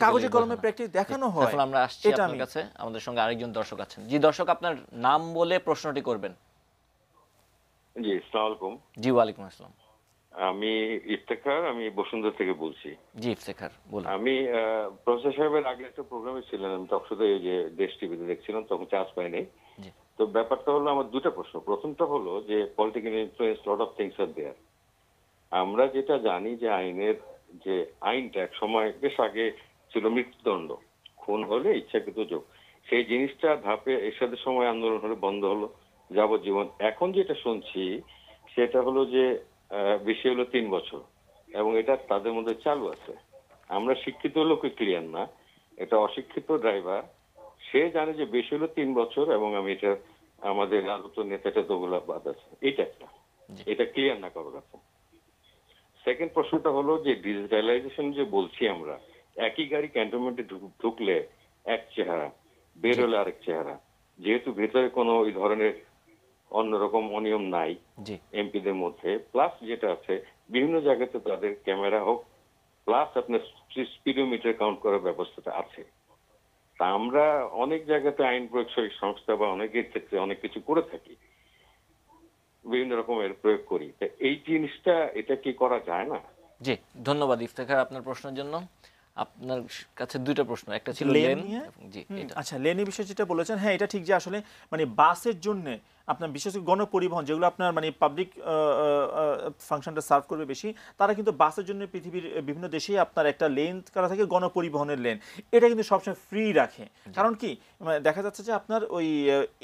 কাগজে কলমে প্র্যাকটিস দেখানো হয়। এখন আমরা আসছি আপনার কাছে, আমাদের সঙ্গে আরেকজন দর্শক আছেন। জি দর্শক, আপনার নাম বলে প্রশ্নটি করবেন। জি, আসসালামু আলাইকুম। জি ওয়ালাইকুম আসসালাম। আমি ইফতেখার, আমি বসুন্ধরা থেকে বলছি। জি ইফতেখার বলুন। আমি প্রফেসর সাহেবের আগে একটা প্রোগ্রামে ছিলাম, আমি টকশোতে যে দেশ টিভিতে দেখছিলাম, তখন চান্স পাইনি। তো ব্যাপারটা হলো আমার দুটো প্রশ্ন। প্রথমটা হলো যে political influence, lot of things are there. আমরা যেটা জানি যে আইনের যে আইনটা এক সময় বেশ আগে ছিল মৃত্যুদণ্ড, খুন হলে ইচ্ছাকৃত যোগ, সেই জিনিসটা ধাপে এরশাদের সময় আন্দোলন হলে বন্ধ হলো যাবজ্জীবন। এখন যেটা শুনছি সেটা হলো যে বেশি হলো 3 বছর, এবং এটা তাদের মধ্যে চালু আছে। আমরা শিক্ষিত লোকে ক্লিয়ার না, এটা অশিক্ষিত ড্রাইভার, সে জানে যে বেশি হলো 3 বছর, এবং আমি এটা আমাদের আলোচনা নেতাটা তোগুলা বাদ আছে। এটা ক্লিয়ার না কারোর কাছে। সেকেন্ড প্রশ্নটা হলো যে ডিজিটালাইজেশন যে বলছি আমরা, একই গাড়ি ক্যান্টনমেন্টে ঢুকলে এক চেহারা, বের হলে আরেক চেহারা। যেহেতু ভেতরে কোনো ওই ধরনের অন্যরকম অনিয়ম নাই জি এমপিদের মধ্যে। প্লাস যেটা আছে, বিভিন্ন জায়গাতে তাদের ক্যামেরা হোক, প্লাস আপনার স্পিডোমিটার কাউন্ট করার ব্যবস্থাটা আছে। তা আমরা অনেক জায়গাতে আইন প্রয়োগকারী সংস্থা বা অনেকের ক্ষেত্রে অনেক কিছু করে থাকি, বিভিন্ন রকমের প্রয়োগ করি। তা এই জিনিসটা এটা কি করা যায় না? জি, ধন্যবাদ ইফতেখার আপনার প্রশ্নের জন্য। আপনার কাছে দুইটা প্রশ্ন, একটা ছিল লেন লেন নিয়ে? এবং জি এটা আচ্ছা, লেনের বিষয় যেটা বলেছেন, হ্যাঁ এটা ঠিক যে আসলে মানে বাসের জন্য আপনার বিশেষ করে গণপরিবহন যেগুলো আপনার মানে পাবলিক ফাংশনটা সার্ভ করবে বেশি, তারা কিন্তু বাসের জন্য পৃথিবীর বিভিন্ন দেশেই আপনার একটা লেন করা থাকে গণপরিবহনের লেন। এটা কিন্তু সবসময় ফ্রি রাখে। কারণ কি মানে দেখা যাচ্ছে যে আপনার ওই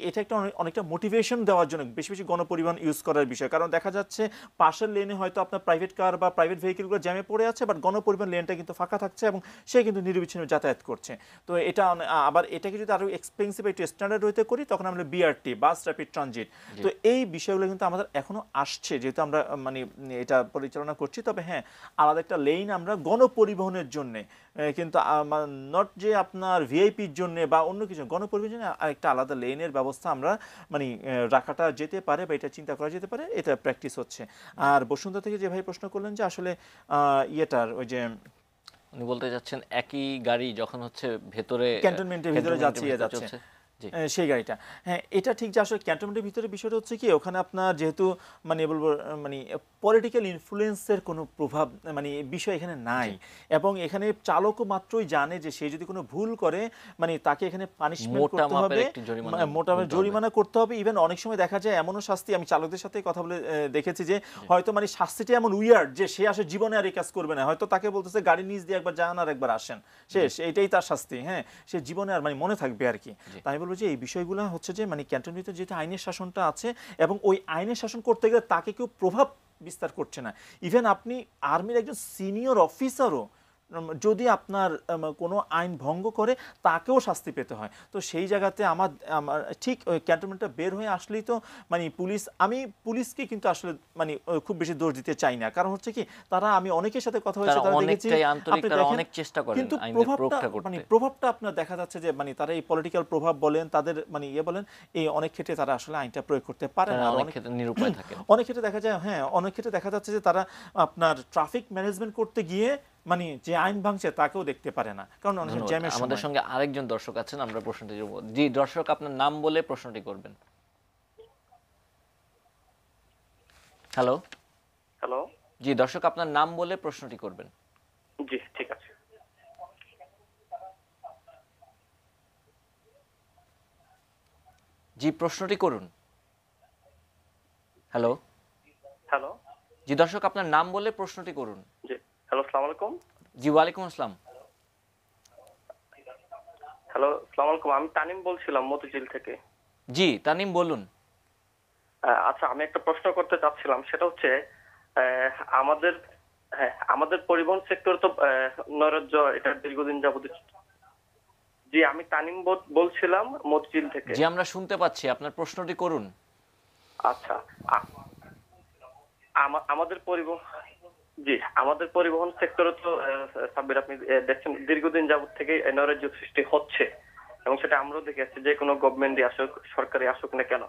এটা একটা অনেকটা মোটিভেশন দেওয়ার জন্য বেশি বেশি গণপরিবহন ইউজ করার বিষয়। কারণ দেখা যাচ্ছে পাশের লেনে হয়তো আপনার প্রাইভেট কার বা প্রাইভেট ভেহিকেলগুলো জ্যামে পড়ে আছে, বাট গণপরিবহন লেনটা কিন্তু ফাঁকা থাকছে এবং সে কিন্তু নিরবিচ্ছিন্ন যাতায়াত করছে। তো এটা আবার এটাকে যদি আরো এক্সপেন্সিভ একটু স্ট্যান্ডার্ড হইতে করি, তখন আমরা বিআরটি, বাস র্যাপিড ট্রানজিট, তো এই বিষয়গুলো কিন্তু আমাদের এখনো আসছে, যেহেতু আমরা মানে এটা পরিচালনা করছি। তবে হ্যাঁ, আলাদা একটা লেন আমরা গণপরিবহনের জন্য, কিন্তু নট যে আপনার ভিআইপির জন্য বা অন্য কিছু, গণপরিবহনের জন্য আরেকটা আলাদা লেনের ব্যবস্থা আমরা মানে রাখাটা যেতে পারে বা এটা চিন্তা করা যেতে পারে, এটা প্র্যাকটিস হচ্ছে। আর বসুন্ধরা থেকে যে ভাই প্রশ্ন করলেন যে আসলে ইয়েটার ওই যে উনি বলতে যাচ্ছেন একই গাড়ি যখন হচ্ছে ভেতরে ক্যান্টনমেন্টের ভিতরে যাচ্ছে চলছে। জি সেই গাড়িটা, হ্যাঁ এটা ঠিক যে আসলে ক্যান্টনমেন্টের ভিতরে বিষয়টা হচ্ছে কি, ওখানে আপনার যেহেতু মানে বলবো মানে পলিটিক্যাল ইনফ্লুয়েন্সের কোনো প্রভাব মানে বিষয় এখানে নাই, এবং এখানে চালকও মাত্রই জানে যে সে যদি কোনো ভুল করে মানে তাকে এখানে পানিশমেন্ট করতে হবে, মোটা জরিমানা করতে হবে। ইভেন অনেক সময় দেখা যায় এমনও শাস্তি, আমি চালকদের সাথে কথা বলে দেখেছি যে হয়তো মানে শাস্তিটা এমন উইয়ার্ড যে সে আসলে জীবনে আর এই কাজ করবে না, হয়তো তাকে বলতেছে গাড়ি নিচ দিয়ে একবার যান আর একবার আসেন, শেষ, এইটাই তার শাস্তি। হ্যাঁ, সে জীবনে আর মানে মনে থাকবে আর কি। তাই বলবো যে এই বিষয়গুলো হচ্ছে যে মানে ক্যান্টনমেন্টের যেহেতু আইনের শাসনটা আছে, এবং ওই আইনের শাসন করতে গেলে তাকে কেউ প্রভাব বিস্তার করছে না। ইভেন আপনি আর্মির একজন সিনিয়র অফিসারও যদি আপনার কোনো আইন ভঙ্গ করে তাকেও শাস্তি পেতে হয়। তো সেই জায়গাতে আমার ঠিক ওই ক্যান্টনমেন্টটা বের হয়ে আসলেই তো মানে পুলিশ, আমি পুলিশকে কিন্তু আসলে মানে খুব বেশি দোষ দিতে চাই না। কারণ হচ্ছে কি, তারা আমি অনেকের সাথে কথা হয়েছে, তারা দেখেছি অনেক চেষ্টা করেন আইনের প্রয়োগটা করতে, মানে প্রভাবটা আপনার দেখা যাচ্ছে যে মানে তারা এই পলিটিক্যাল প্রভাব বলেন, তাদের মানে বলেন, এই অনেক ক্ষেত্রে তারা আসলে আইনটা প্রয়োগ করতে পারে না। অনেক ক্ষেত্রে নিরুপায় থাকে। অনেক ক্ষেত্রে দেখা যায়, হ্যাঁ অনেক ক্ষেত্রে দেখা যাচ্ছে যে তারা আপনার ট্রাফিক ম্যানেজমেন্ট করতে গিয়ে মানে যে আইন ভাঙছে তাকেও দেখতে পারে না, কারণ অনেক জ্যামের সময়। আমাদের সঙ্গে আরেকজন দর্শক আছেন, আমরা প্রশ্নটি করব। জি দর্শক, আপনার নাম বলে প্রশ্নটি করবেন। হ্যালো হ্যালো, জি দর্শক, আপনার নাম বলে প্রশ্নটি করবেন। জি ঠিক আছে। জি প্রশ্নটি করুন। হ্যালো হ্যালো, জি দর্শক, আপনার নাম বলে প্রশ্নটি করুন। জি হ্যালো, আসসালামু আলাইকুম। জি ওয়ালাইকুম আসসালাম। হ্যালো, আসসালামু আলাইকুম। আমি তানিম বলছিলাম মতিঝিল থেকে। জি তানিম বলুন। আচ্ছা, আমি একটা প্রশ্ন করতে চাচ্ছিলাম, সেটা হচ্ছে আমাদের আমাদের পরিবহন সেক্টর তো নৈরাজ্য, এটা দীর্ঘদিন যাবত। জি, আমি তানিম বলছিলাম মতিঝিল থেকে। জি আমরা শুনতে পাচ্ছি, আপনার প্রশ্নটি করুন। আচ্ছা, আমাদের পরিবহন সেক্টরে তো সাব্বির, আপনি দেখছেন দীর্ঘদিন যাবত থেকে নৈরাজ্য সৃষ্টি হচ্ছে, এবং সেটা আমরাও দেখে আসছি, যে কোনো গভর্নমেন্টই আসুক, সরকারি আসুক না কেন।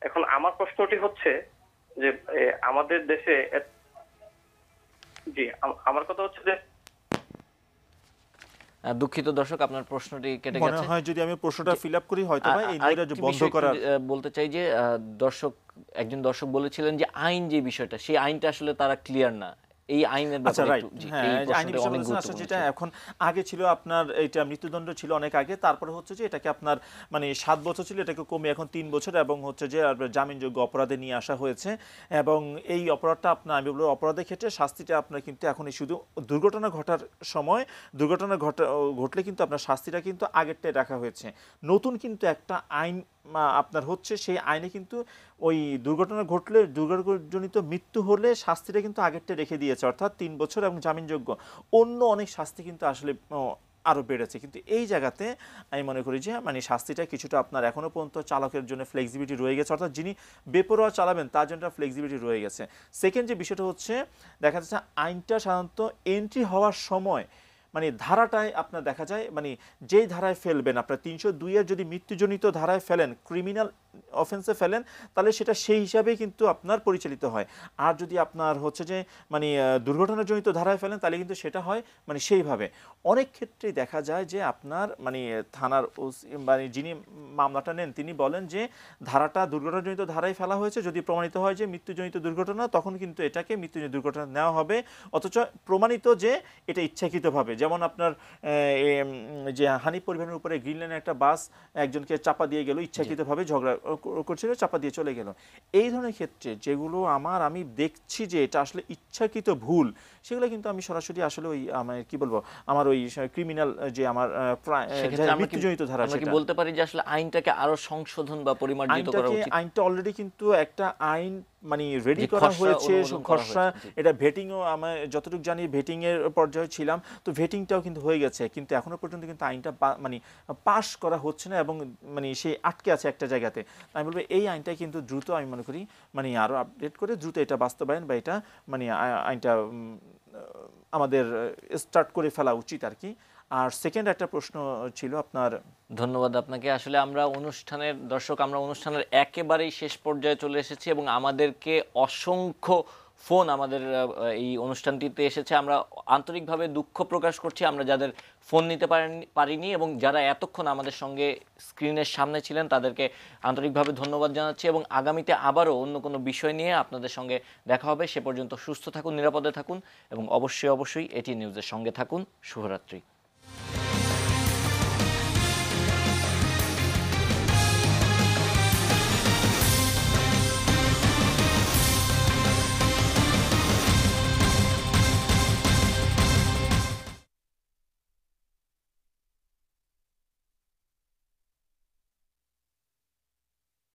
এখন আমার প্রশ্নটি হচ্ছে যে আমাদের দেশে, জি আমার কথা হচ্ছে যে, দুঃখিত দর্শক, আপনার প্রশ্নটি কেটে মনে গেছে। হয় যদি আমি প্রশ্নটা ফিল আপ করি হয়তো বা এই নৈরাজ্য বন্ধ করার বলতে চাই যে একজন দর্শক বলেছিলেন যে আইন যে বিষয়টা, সেই আইনটা আসলে তারা ক্লিয়ার না। এই আইনের ব্যাপারে একটু যেটা এখন আগে ছিল আপনার এটা মৃত্যুদণ্ড ছিল অনেক আগে, তারপরে হচ্ছে যে এটাকে আপনার মানে 7 বছর ছিল, এটাকে কমে এখন 3 বছর, এবং হচ্ছে যে জামিনযোগ্য অপরাধে নিয়ে আসা হয়েছে। এবং এই অপরাধটা আপনার আমি বলবো অপরাধের ক্ষেত্রে শাস্তিটা আপনার কিন্তু এখন শুধু দুর্ঘটনা ঘটার সময়, দুর্ঘটনা ঘটলে কিন্তু আপনার শাস্তিটা কিন্তু আগেরটাই রাখা হয়েছে। নতুন কিন্তু একটা আইন আপনার হচ্ছে, সেই আইনে কিন্তু ওই দুর্ঘটনা ঘটলে, দুর্ঘটনাজনিত মৃত্যু হলে শাস্তিটা কিন্তু আগেরটা রেখে দিয়েছে, অর্থাৎ 3 বছর এবং জামিনযোগ্য। অন্য অনেক শাস্তি কিন্তু আসলে আরও বেড়েছে, কিন্তু এই জায়গাতে আমি মনে করি যে মানে শাস্তিটা কিছুটা আপনার এখনও পর্যন্ত চালকের জন্য ফ্লেক্সিবিলিটি রয়ে গেছে, অর্থাৎ যিনি বেপরোয়া চালাবেন তার জন্য ফ্লেক্সিবিলিটি রয়ে গেছে। সেকেন্ড যে বিষয়টা হচ্ছে, দেখা যাচ্ছে আইনটা সাধারণত এন্ট্রি হওয়ার সময় মানে ধারাটায় আপনার দেখা যায় মানে যেই ধারায় ফেলবেন, আপনার 302 এর যদি মৃত্যুজনিত ধারায় ফেলেন, ক্রিমিনাল অফেন্সে ফেলেন তাহলে সেটা সেই হিসাবেই কিন্তু আপনার পরিচালিত হয়। আর যদি আপনার হচ্ছে যে মানে দুর্ঘটনাজনিত ধারায় ফেলেন তাহলে কিন্তু সেটা হয় মানে সেইভাবে। অনেক ক্ষেত্রেই দেখা যায় যে আপনার মানে থানার মানে যিনি মামলাটা নেন তিনি বলেন যে ধারাটা দুর্ঘটনাজনিত ধারায় ফেলা হয়েছে, যদি প্রমাণিত হয় যে মৃত্যুজনিত দুর্ঘটনা তখন কিন্তু এটাকে মৃত্যুজনিত দুর্ঘটনা নেওয়া হবে। অথচ প্রমাণিত যে এটা ইচ্ছাকৃতভাবে, যেমন আপনার যে হানিফ পরিবহনের উপরে গ্রিন লাইনের একটা বাস একজনকে চাপা দিয়ে গেল, ইচ্ছাকৃতভাবে ঝগড়া করছিল, চাপা দিয়ে চলে গেল। এই ধরনের ক্ষেত্রে যেগুলো আমি দেখছি যে এটা আসলে ইচ্ছাকৃত ভুল, সেগুলো কিন্তু আমি সরাসরি আসলে ওই আমার কি বলবো আমার ওই ক্রিমিনাল যে আমার মৃত্যুজনিত ধারা, আমরা কি বলতে পারি যে আসলে আইনটাকে আরো সংশোধন বা পরিমার্জিত করা উচিত? আইনটা অলরেডি কিন্তু একটা আইন মানে রেডি করা হয়েছে, খসড়া, এটা ভেটিংও আমি যতটুকু জানি ভেটিং এর পর্যায়ে ছিলাম, তো ভেটিংটাও কিন্তু হয়ে গেছে, কিন্তু এখনো পর্যন্ত কিন্তু আইনটা মানে পাস করা হচ্ছে না এবং মানে সে আটকে আছে একটা জায়গাতে। আমি বলবো এই আইনটা কিন্তু দ্রুত আমি মনে করি মানে আরো আপডেট করে দ্রুত এটা বাস্তবায়ন বা এটা মানে আইনটা আমাদের স্টার্ট করে ফেলা উচিত আর কি। আর সেকেন্ড একটা প্রশ্ন ছিল আপনার। ধন্যবাদ আপনাকে। আসলে আমরা অনুষ্ঠানের একেবারেই শেষ পর্যায়ে চলে এসেছি এবং আমাদেরকে অসংখ্য ফোন আমাদের এই অনুষ্ঠানটিতে এসেছে। আমরা আন্তরিকভাবে দুঃখ প্রকাশ করছি আমরা যাদের ফোন নিতে পারিনি এবং যারা এতক্ষণ আমাদের সঙ্গে স্ক্রিনের সামনে ছিলেন তাদেরকে আন্তরিকভাবে ধন্যবাদ জানাচ্ছি এবং আগামীতে আবারও অন্য কোনো বিষয় নিয়ে আপনাদের সঙ্গে দেখা হবে। সে পর্যন্ত সুস্থ থাকুন, নিরাপদে থাকুন এবং অবশ্যই এটি নিউজের সঙ্গে থাকুন। শুভরাত্রি।